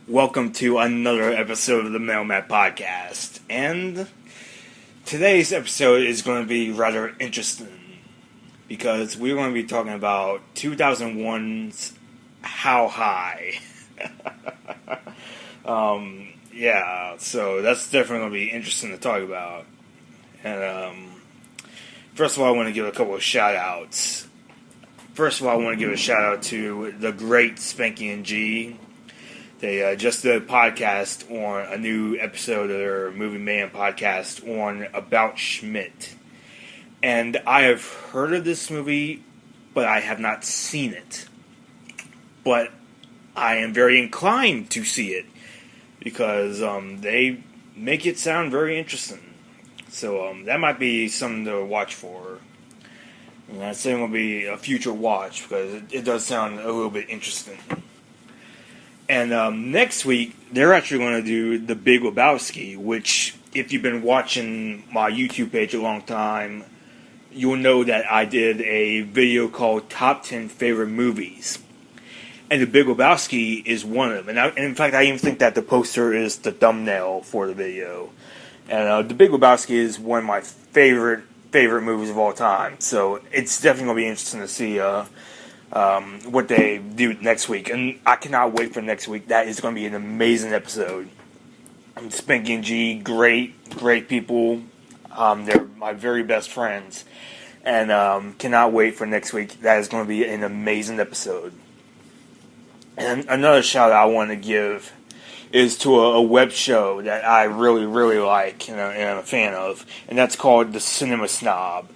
Welcome to another episode of the Mailman Podcast. And today's episode is going to be rather interesting because we're going to be talking about 2001's How High. So that's definitely going to be interesting to talk about. And first of all, I want to give a couple of shout-outs. First of all, I want to give a shout-out to the great Spanky and G. They just did a podcast on a new episode of their Movie Man podcast on About Schmidt. And I have heard of this movie, but I have not seen it. But I am very inclined to see it because they make it sound very interesting. So that might be something to watch for. And I'd say it will be a future watch because it does sound a little bit interesting. And next week, they're actually going to do The Big Lebowski, which, if you've been watching my YouTube page a long time, you'll know that I did a video called Top 10 Favorite Movies. And The Big Lebowski is one of them. And in fact, I even think that the poster is the thumbnail for the video. And The Big Lebowski is one of my favorite movies of all time. So it's definitely going to be interesting to see what they do next week. And I cannot wait for next week. That is going to be an amazing episode. Spanky and G, great people. They're my very best friends. And cannot wait for next week. That is going to be an amazing episode. And another shout out I want to give is to a web show that I really like and I'm a fan of. And that's called The Cinema Snob.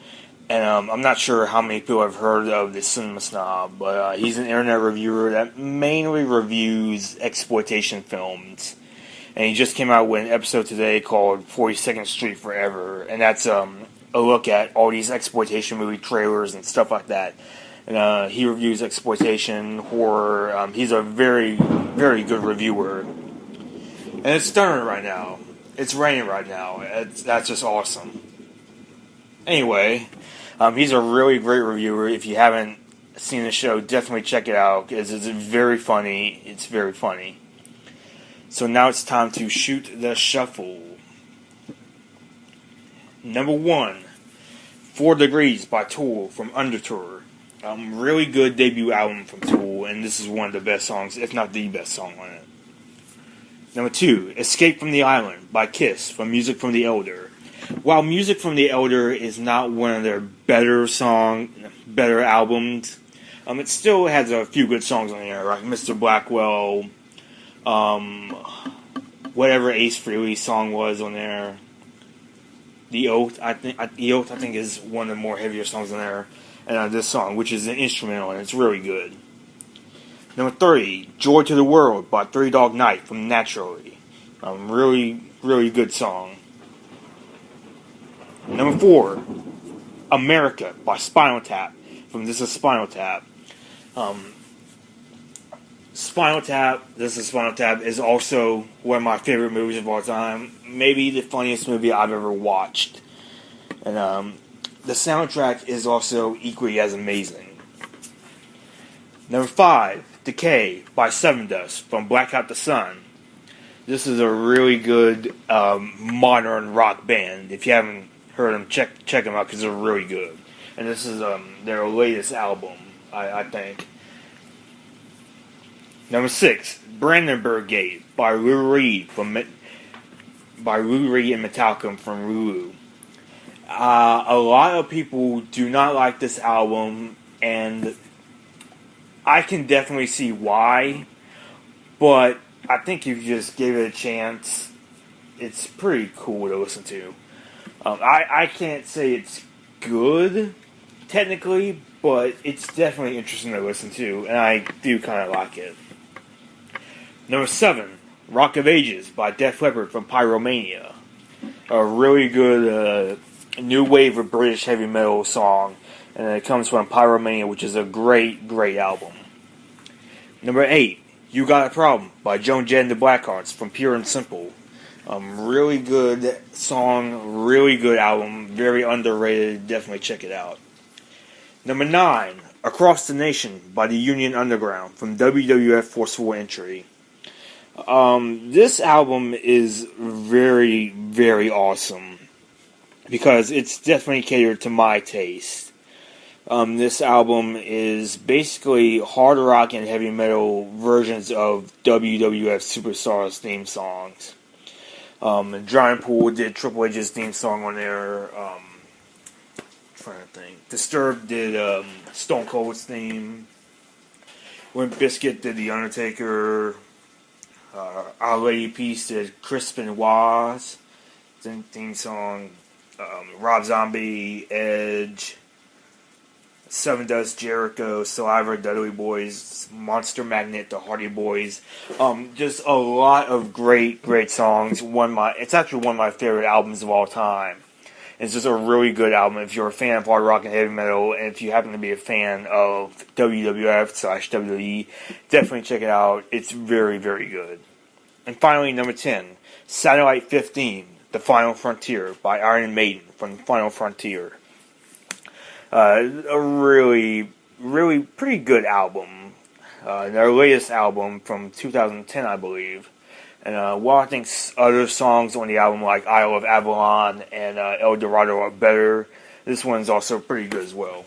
And I'm not sure how many people have heard of the Cinema Snob, but he's an internet reviewer that mainly reviews exploitation films. And he just came out with an episode today called 42nd Street Forever, and that's a look at all these exploitation movie trailers and stuff like that. And he reviews exploitation, horror. He's a very good reviewer. And it's stunning right now. It's raining right now. That's just awesome. Anyway, he's a really great reviewer. If you haven't seen the show, definitely check it out because it's very funny. It's very funny. So now it's time to shoot the shuffle. Number 1, 4 Degrees by Tool from Undertour. Really good debut album from Tool, and this is one of the best songs, if not the best song on it. Number 2, Escape from the Island by Kiss from Music from the Elder. While Music from the Elder is not one of their better albums, it still has a few good songs on there, like Mr. Blackwell, whatever Ace Frehley's song was on there. The Oath, I think is one of the more heavier songs on there, and this song, which is an instrumental, and it's really good. Number 3, Joy to the World by Three Dog Night from Naturally. Really good song. Number 4, America by Spinal Tap from This Is Spinal Tap. Spinal Tap is also one of my favorite movies of all time. Maybe the funniest movie I've ever watched. And the soundtrack is also equally as amazing. Number 5, Decay by Sevendust from Blackout the Sun. This is a really good modern rock band. If you haven't heard them, check them out because they're really good. And this is their latest album, I think. Number 6, Brandenburg Gate by Lou Reed and Metallica from Lulu. A lot of people do not like this album, and I can definitely see why. But I think if you just give it a chance, it's pretty cool to listen to. I can't say it's good, technically, but it's definitely interesting to listen to, and I do kind of like it. Number 7, Rock of Ages by Def Leppard from Pyromania. A really good new wave of British heavy metal song, and it comes from Pyromania, which is a great album. Number 8, You Got a Problem by Joan Jett and the Blackhearts from Pure and Simple. Really good song, really good album, very underrated, definitely check it out. Number 9, Across the Nation by the Union Underground from WWF Forceful Entry. This album is very, very awesome because it's definitely catered to my taste. This album is basically hard rock and heavy metal versions of WWF Superstars theme songs. Giant Pool did Triple H's theme song on there. Trying to think. Disturbed did Stone Cold's theme. Limp Bizkit did The Undertaker. Our Lady Peace did Chris Benoit's theme song. Rob Zombie, Edge, Seven Dust, Jericho, Saliva, Dudley Boys, Monster Magnet, The Hardy Boys. Just a lot of great, great songs. It's actually one of my favorite albums of all time. It's just a really good album if you're a fan of hard rock and heavy metal, and if you happen to be a fan of WWF/WWE, definitely check it out. It's very, very good. And finally, number 10, Satellite 15, The Final Frontier by Iron Maiden from Final Frontier. A really, really pretty good album. Their latest album from 2010, I believe. And while I think other songs on the album like Isle of Avalon and El Dorado are better, this one's also pretty good as well.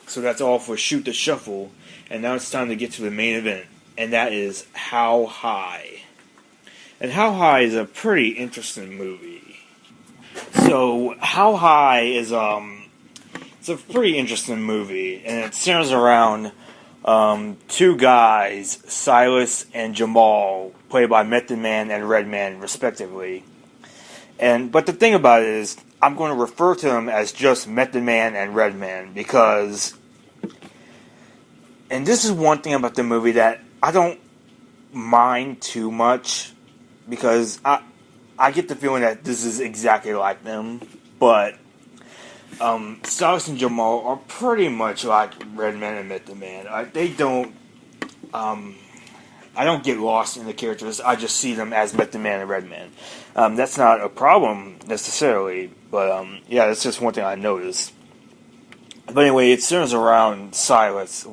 So that's all for Shoot the Shuffle. And now it's time to get to the main event. And that is How High. And How High is a pretty interesting movie. So How High is it's a pretty interesting movie, and it centers around two guys, Silas and Jamal, played by Method Man and Redman, respectively. But the thing about it is, I'm going to refer to them as just Method Man and Redman because, and this is one thing about the movie that I don't mind too much, because I get the feeling that this is exactly like them, but Silas and Jamal are pretty much like Redman and Method Man. They don't, I don't get lost in the characters. I just see them as Method Man and Redman. That's not a problem necessarily, but yeah, that's just one thing I noticed. But anyway, it centers around Silas,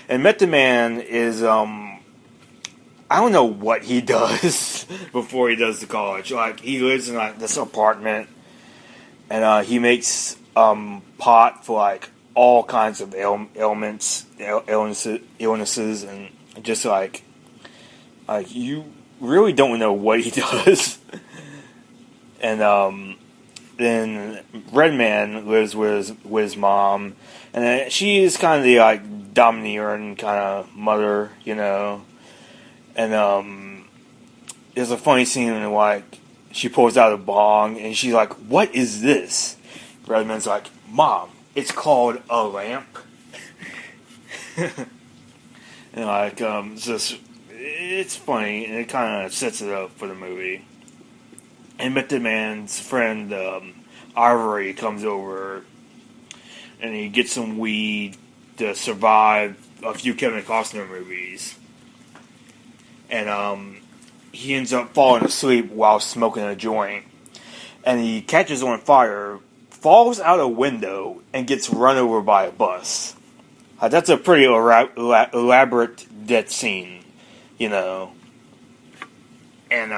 and Method Man is I don't know what he does before he does the college. Like, he lives in like this apartment, and he makes pot for like all kinds of illnesses, and just like you really don't know what he does. And then Redman lives with his mom, and she is kind of the like domineering kind of mother, you know. And there's a funny scene in like she pulls out a bong, and she's like, "What is this?" Redman's like, "Mom, it's called a lamp." And like, it's funny, and it kind of sets it up for the movie. And Method Man's friend Ivory comes over, and he gets some weed to survive a few Kevin Costner movies. And he ends up falling asleep while smoking a joint, and he catches on fire, falls out a window, and gets run over by a bus. That's a pretty elaborate death scene, you know. And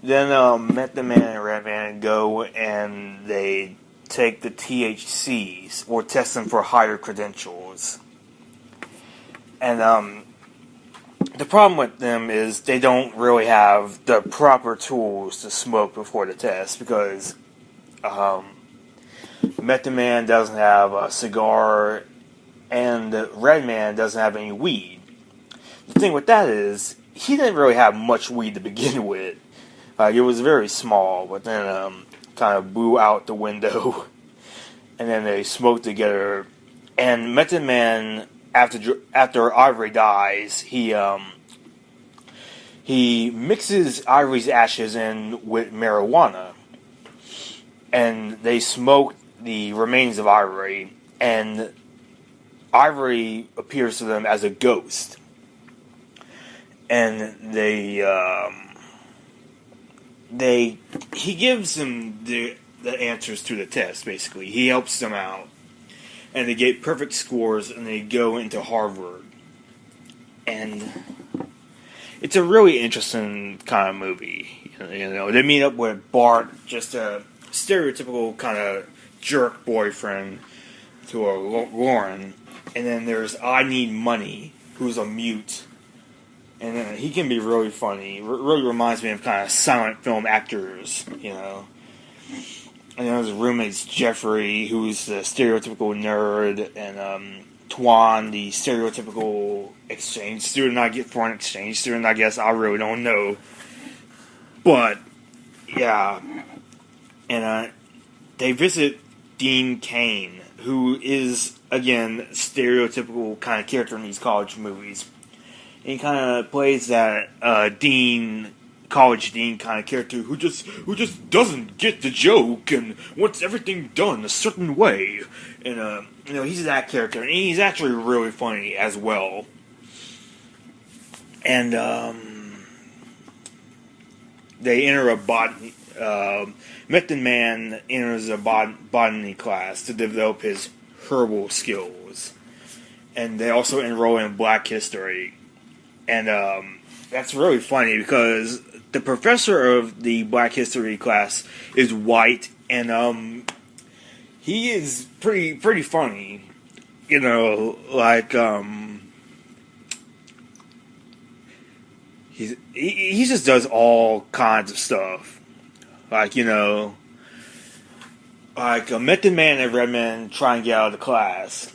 then Method Man and Redman go and they take the THCs, or test them for higher credentials. And the problem with them is they don't really have the proper tools to smoke before the test, because Method Man doesn't have a cigar and Redman doesn't have any weed. The thing with that is, he didn't really have much weed to begin with. It was very small, but then kind of blew out the window, and then they smoked together. And Method Man, after Ivory dies, he mixes Ivory's ashes in with marijuana, and they smoke the remains of Ivory, and Ivory appears to them as a ghost, and he gives them the answers to the test. Basically, he helps them out, and they get perfect scores, and they go into Harvard. And it's a really interesting kind of movie. You know, they meet up with Bart, just a stereotypical kind of jerk boyfriend to a Lauren, and then there's I Need Money, who's a mute, and then he can be really funny. Really reminds me of kind of silent film actors, you know. And then his roommate's Jeffrey, who's the stereotypical nerd, and Twan, the stereotypical exchange student, foreign exchange student, I guess. I really don't know. But, yeah. And they visit Dean Cain, who is, again, stereotypical kind of character in these college movies. And he kind of plays that college dean kind of character who just doesn't get the joke and wants everything done a certain way. And you know, he's that character, and he's actually really funny as well. And they enter a botany. Method Man enters a botany class to develop his herbal skills, and they also enroll in Black History. And that's really funny because the professor of the Black History class is white, and he is pretty funny. You know, like he just does all kinds of stuff. Like, you know, like Method Man and Redman try and get out of the class,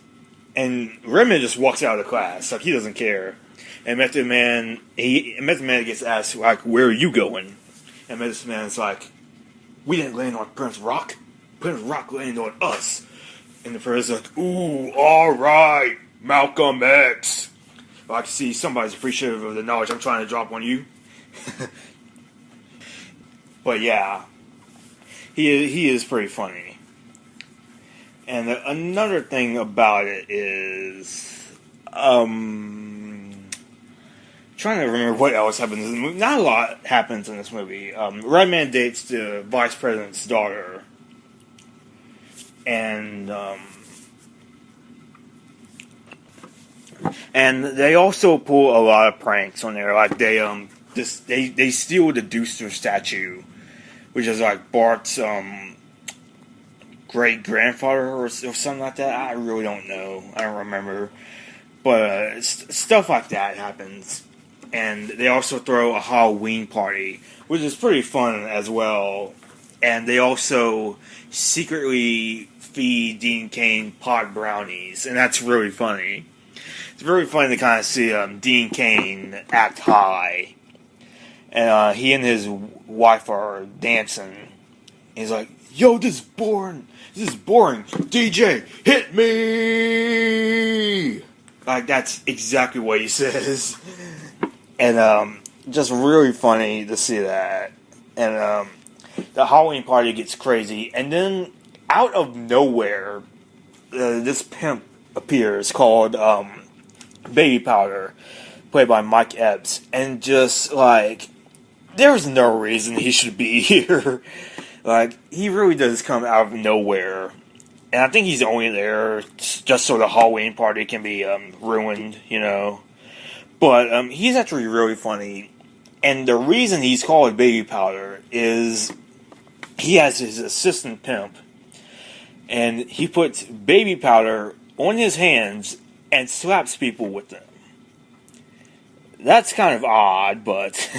and Redman just walks out of the class, like he doesn't care. And Method Man gets asked, like, where are you going? And Method Man's like, we didn't land on Prince Rock. Prince Rock landed on us. And the professor's like, ooh, alright, Malcolm X. Well, I can see somebody's appreciative of the knowledge I'm trying to drop on you. But yeah, he is pretty funny. And another thing about it is, trying to remember what else happens in the movie. Not a lot happens in this movie. Redman dates the vice president's daughter, and they also pull a lot of pranks on there. Like they steal the Deucer statue, which is like Bart's great grandfather or something like that. I really don't know. I don't remember, but stuff like that happens. And they also throw a Halloween party, which is pretty fun as well. And they also secretly feed Dean Cain pot brownies, and that's really funny. It's very funny to kind of see Dean Cain act high. And he and his wife are dancing. He's like, yo, this is boring. This is boring. DJ, hit me! Like, that's exactly what he says. And just really funny to see that. And the Halloween party gets crazy. And then, out of nowhere, this pimp appears called Baby Powder, played by Mike Epps. And just, like, there's no reason he should be here. Like, he really does come out of nowhere. And I think he's only there just so the Halloween party can be ruined, you know. But he's actually really funny. And the reason he's called Baby Powder is he has his assistant pimp. And he puts baby powder on his hands and slaps people with them. That's kind of odd, but...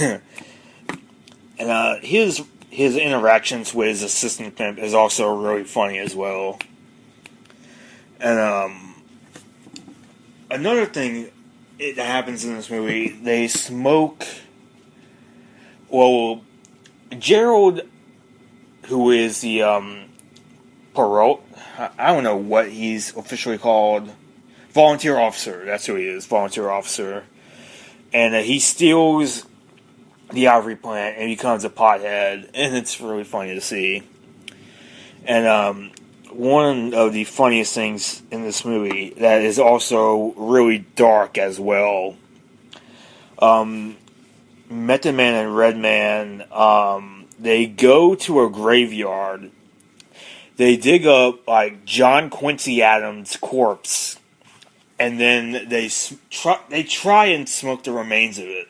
and his interactions with his assistant pimp is also really funny as well. And another thing that happens in this movie, they smoke... Well, Gerald, who is the parole... I don't know what he's officially called. Volunteer officer, that's who he is, volunteer officer. And he steals the ivory plant and becomes a pothead, and it's really funny to see. And one of the funniest things in this movie that is also really dark as well, Method Man and Redman, they go to a graveyard. They dig up, like, John Quincy Adams' corpse, and then they try and smoke the remains of it.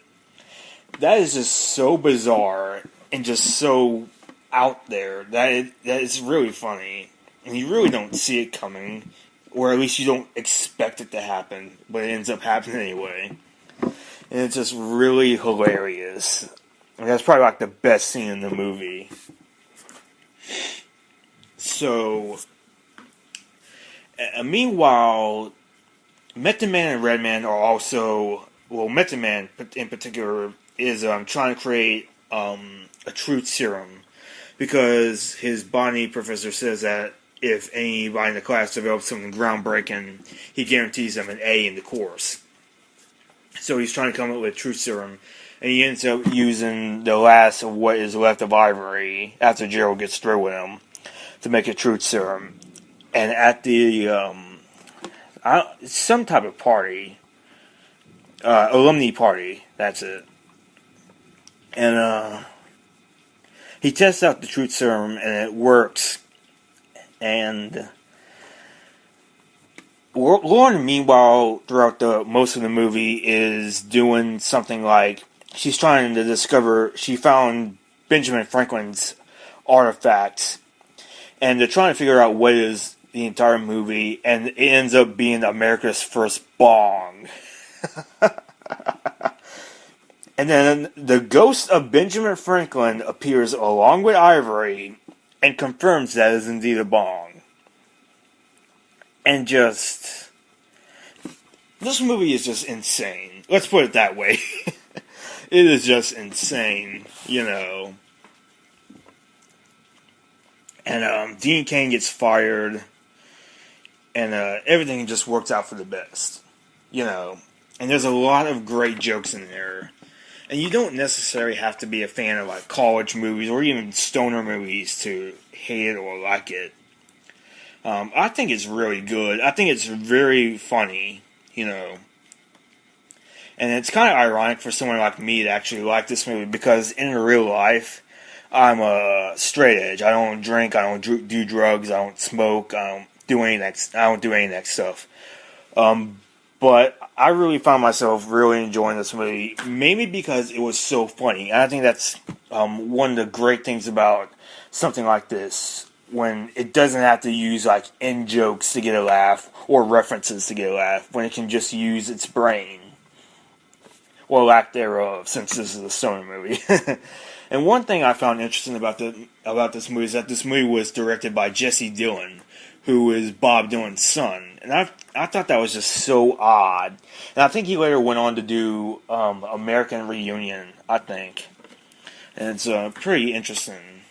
That is just so bizarre and just so out there that is really funny. And you really don't see it coming, or at least you don't expect it to happen, but it ends up happening anyway. And it's just really hilarious. And that's probably like the best scene in the movie. So, meanwhile, Method Man and Redman are also, well, Method Man in particular is trying to create a truth serum because his botany professor says that if anybody in the class develops something groundbreaking, he guarantees them an A in the course. So he's trying to come up with a truth serum, and he ends up using the last of what is left of ivory after Gerald gets through with him to make a truth serum. And at the some type of party, alumni party, that's it. And he tests out the truth serum, and it works. And Lauren, meanwhile, throughout most of the movie, is doing something like she's trying to discover. She found Benjamin Franklin's artifacts, and they're trying to figure out what is the entire movie, and it ends up being America's first bong. And then the ghost of Benjamin Franklin appears along with Ivory and confirms that is indeed a bong. And just... this movie is just insane. Let's put it that way. It is just insane, you know. And Dean Cain gets fired, and everything just works out for the best, you know. And there's a lot of great jokes in there. And you don't necessarily have to be a fan of like college movies or even stoner movies to hate it or like it. I think it's really good. I think it's very funny, you know. And it's kind of ironic for someone like me to actually like this movie because in real life, I'm a straight edge. I don't drink. I don't do drugs. I don't smoke. I don't do any of that stuff. But I really found myself really enjoying this movie, mainly because it was so funny. And I think that's one of the great things about something like this, when it doesn't have to use like in-jokes to get a laugh or references to get a laugh, when it can just use its brain. Or lack thereof, since this is a stoner movie. And one thing I found interesting about this movie is that this movie was directed by Jesse Dillon, who is Bob Dylan's son. And I thought that was just so odd. And I think he later went on to do American Reunion, I think. And it's pretty interesting.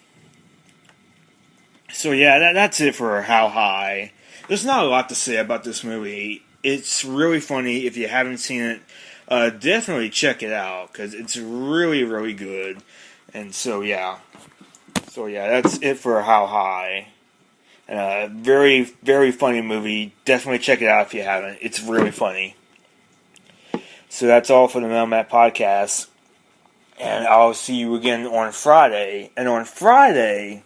So yeah, that's it for How High. There's not a lot to say about this movie. It's really funny. If you haven't seen it, definitely check it out, because it's really, really good. And so yeah, that's it for How High. Very, very funny movie. Definitely check it out if you haven't. It's really funny. So that's all for the Mel Matt podcast. And I'll see you again on Friday. And on Friday,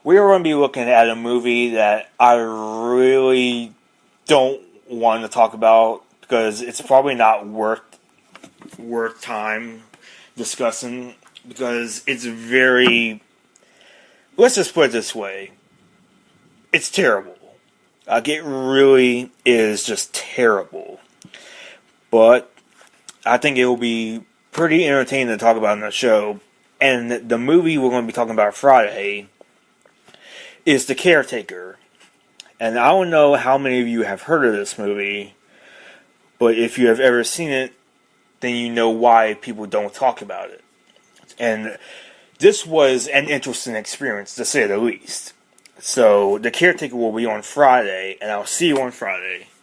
we're going to be looking at a movie that I really don't want to talk about, because it's probably not worth time discussing, because it's very... let's just put it this way. It's terrible. It really is just terrible. But I think it will be pretty entertaining to talk about on the show. And the movie we're going to be talking about Friday is The Caretaker. And I don't know how many of you have heard of this movie, but if you have ever seen it, then you know why people don't talk about it. And this was an interesting experience, to say the least. So, The Caretaker will be on Friday, and I'll see you on Friday.